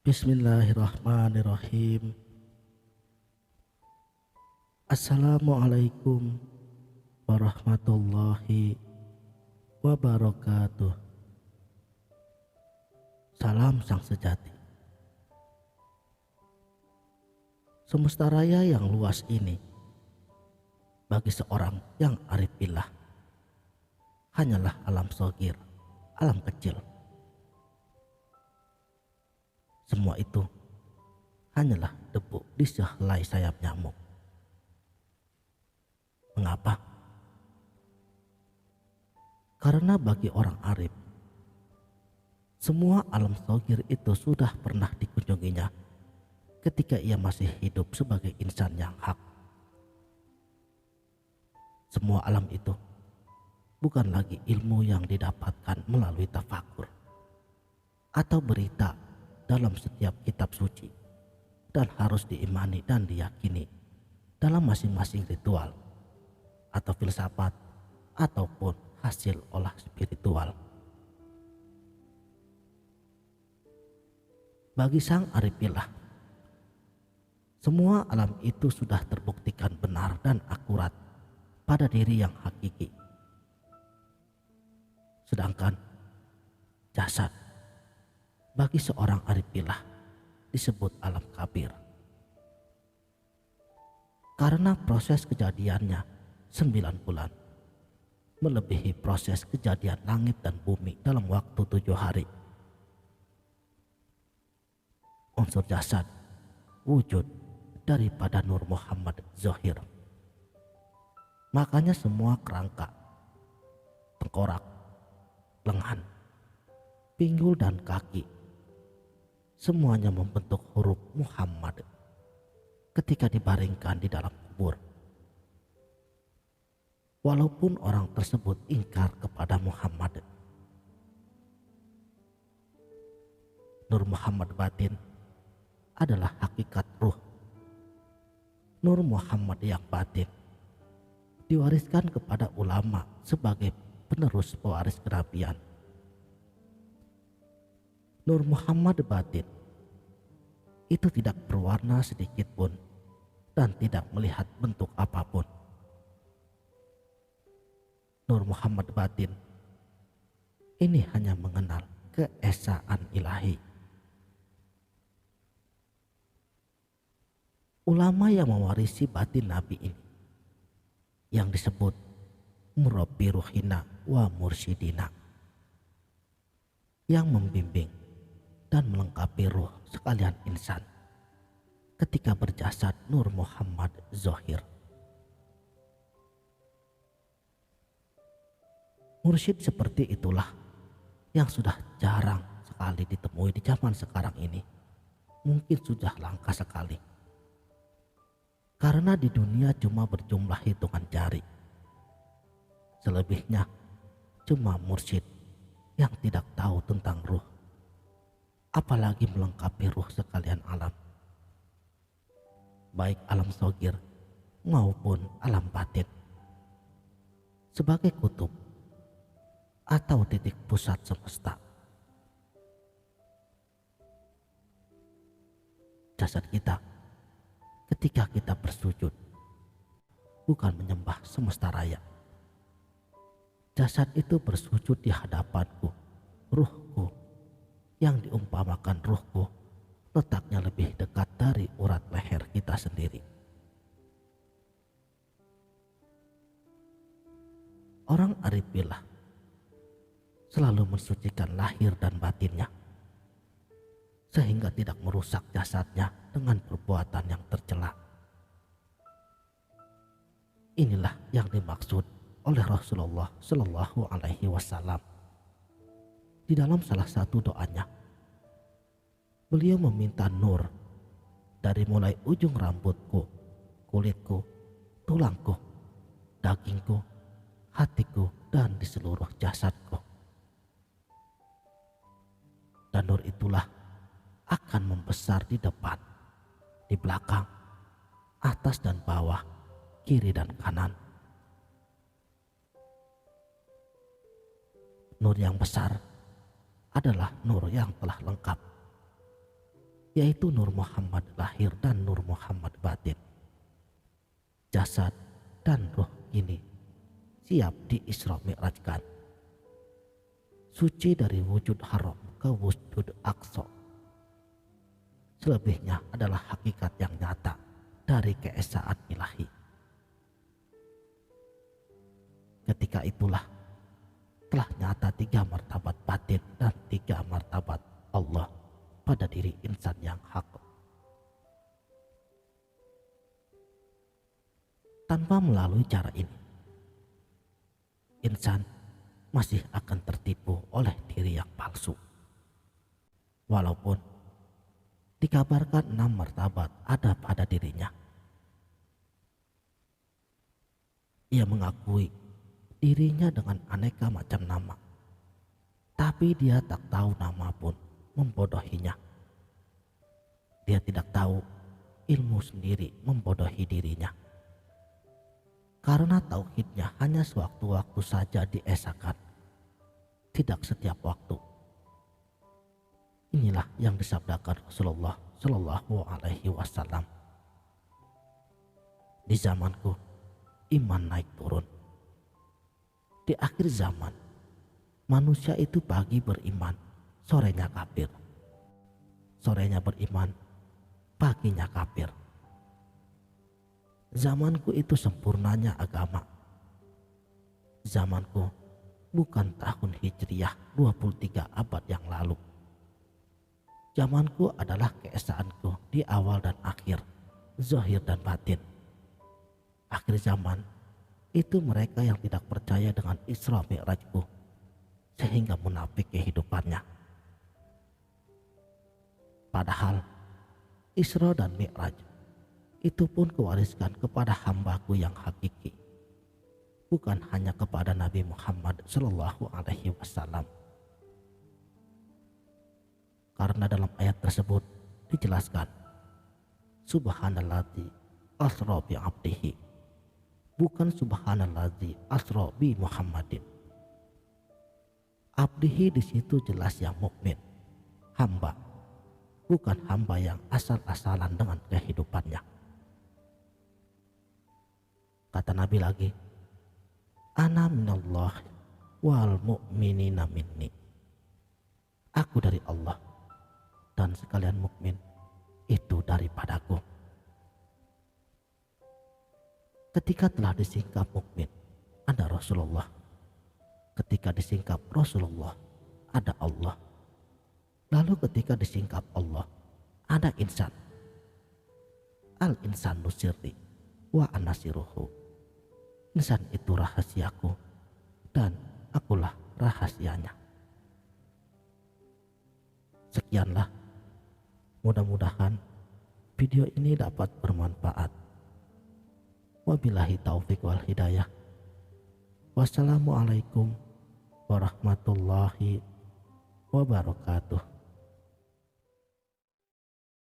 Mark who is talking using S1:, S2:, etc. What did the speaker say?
S1: Bismillahirrahmanirrahim. Assalamualaikum warahmatullahi wabarakatuh. Salam sang sejati. Semesta raya yang luas ini bagi seorang yang arif billah hanyalah alam shogir, alam kecil. Semua itu hanyalah debu di sehelai sayap nyamuk. Mengapa? Karena bagi orang arif, semua alam shogir itu sudah pernah dikunjunginya ketika ia masih hidup sebagai insan yang hak. Semua alam itu bukan lagi ilmu yang didapatkan melalui tafakur atau berita dalam setiap kitab suci dan harus diimani dan diyakini dalam masing-masing ritual atau filsafat ataupun hasil olah spiritual. Bagi sang arif billah, semua alam itu sudah terbuktikan benar dan akurat pada diri yang hakiki. Sedangkan jasad bagi seorang arif billah disebut alam kabir. Karena proses kejadiannya 9 bulan, melebihi proses kejadian langit dan bumi dalam waktu 7 hari. Unsur jasad wujud daripada Nur Muhammad Zohir. Makanya semua kerangka, tengkorak, lengan, pinggul dan kaki semuanya membentuk huruf Muhammad ketika dibaringkan di dalam kubur. Walaupun orang tersebut ingkar kepada Muhammad, Nur Muhammad batin adalah hakikat ruh. Nur Muhammad yang batin diwariskan kepada ulama sebagai penerus pewaris kenabian. Nur Muhammad batin itu tidak berwarna sedikit pun dan tidak melihat bentuk apapun. Nur Muhammad batin ini hanya mengenal keesaan ilahi. Ulama yang mewarisi batin Nabi ini yang disebut murabbi ruhina wa mursyidina, yang membimbing dan melengkapi ruh sekalian insan ketika berjasad Nur Muhammad Zohir. Mursyid seperti itulah yang sudah jarang sekali ditemui di zaman sekarang ini. Mungkin sudah langka sekali, karena di dunia cuma berjumlah hitungan jari. Selebihnya cuma mursyid yang tidak tahu tentang ruh, apalagi melengkapi ruh sekalian alam, baik alam shogir maupun alam batin, sebagai kutub atau titik pusat semesta. Jasad kita ketika kita bersujud bukan menyembah semesta raya. Jasad itu bersujud di hadapanku, ruhku, yang diumpamakan ruhku letaknya lebih dekat dari urat leher kita sendiri. Orang arif billah selalu mensucikan lahir dan batinnya, sehingga tidak merusak jasadnya dengan perbuatan yang tercela. Inilah yang dimaksud oleh Rasulullah Shallallahu Alaihi Wasallam di dalam salah satu doanya. Beliau meminta nur dari mulai ujung rambutku, kulitku, tulangku, dagingku, hatiku, dan di seluruh jasadku. Dan nur itulah akan membesar di depan, di belakang, atas dan bawah, kiri dan kanan. Nur yang besar adalah nur yang telah lengkap. yaitu Nur Muhammad lahir dan Nur Muhammad batin. Jasad dan ruh ini siap di-Isra Mi'rajkan, suci dari wujud haram ke wujud aqsa. Selebihnya adalah hakikat yang nyata dari keesaan ilahi. Ketika itulah telah nyata 3 martabat batin dan 3 martabat Allah pada diri insan yang hak. Tanpa melalui cara ini, insan masih akan tertipu oleh diri yang palsu. Walaupun dikabarkan 6 martabat ada pada dirinya, ia mengakui dirinya dengan aneka macam nama, tapi dia tak tahu nama pun membodohinya. Dia tidak tahu ilmu sendiri membodohi dirinya, karena tauhidnya hanya sewaktu-waktu saja diesakan, tidak setiap waktu. Inilah yang disabdakan Rasulullah Shallallahu Alaihi Wasallam. Di zamanku iman naik turun. Di akhir zaman manusia itu pagi beriman, sorenya kafir. Sorenya beriman, paginya kafir. Zamanku itu sempurnanya agama. Zamanku bukan tahun Hijriyah 23 abad yang lalu. Zamanku adalah keesaanku di awal dan akhir, zahir dan batin. Akhir zaman itu mereka yang tidak percaya dengan Isra Mi'rajku, sehingga munafik kehidupannya. Padahal Isra dan Mi'raj itu pun kewariskan kepada hambaku yang hakiki, bukan hanya kepada Nabi Muhammad Shallallahu Alaihi Wasallam. Karena dalam ayat tersebut dijelaskan, Subhanalladzi asra bi abdihi, bukan Subhanalladzi asra bi Muhammadin. Abdihi di situ jelas yang mukmin, hamba, bukan hamba yang asal-asalan dengan kehidupannya. Kata Nabi lagi, ana minallah wal mu'minina minni. Aku dari Allah dan sekalian mukmin itu daripadaku. Ketika telah disingkap mukmin, ada Rasulullah. Ketika disingkap Rasulullah, ada Allah. Lalu ketika disingkap Allah, ada insan. Al-insanu sirri wa anasiruhu. Insan itu rahasiaku dan akulah rahasianya. Sekianlah, mudah-mudahan video ini dapat bermanfaat. Wabillahi taufik wal hidayah. Wassalamualaikum warahmatullahi wabarakatuh.